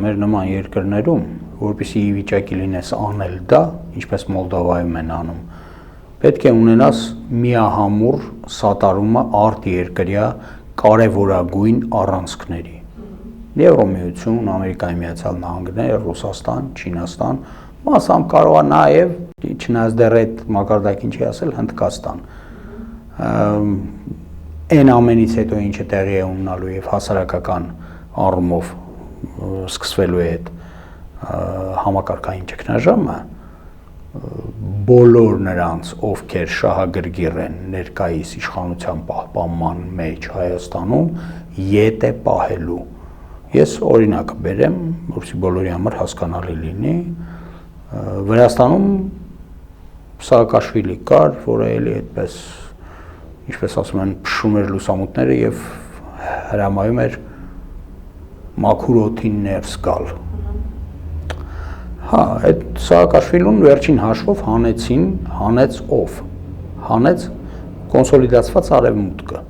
մեր նման երկրներում, որպեսզի ի վիճակի լինես անել դա, ինչպես Մոլդովայում են անում, պետք է ունենաս միահամուռ սատարումը արտերկրյա կարևորագույն առանցքների։ Եվրոմիություն, Ամերիկայի Միացյալ Նահանգներ, Ռուսաստան, Չինաստան, մասամբ կարող է նաև, չնայած դեռ այդ մակարդակին չի ասել, Հնդկաստան։ Այն ամենից հետո ինչը տեղի է ունենալու եւ հասարակական առումով սկսվելու է այդ համակարգային ճգնաժամը, բոլոր նրանց, ովքեր շահագրգիռ են ներկայիս իշխանության պահպանման մեջ Հայաստանում, ետ է պահելու։ Ես օրինակ բերեմ, որպեսզի բոլորի համար հասկանալի լինի, Վրաստանում Սաակաշվիլի կար, որը էլի այդպես, ինչպես ասում են, փշում էր լուսամուտները եւ հրամայում էր մաքուր օդին ներս գալ։ Հա, այդ Սաակաշվիլուն վերջին հաշվով հանեց ով։ Հանեց կոնսոլիդացված արևմուտքը։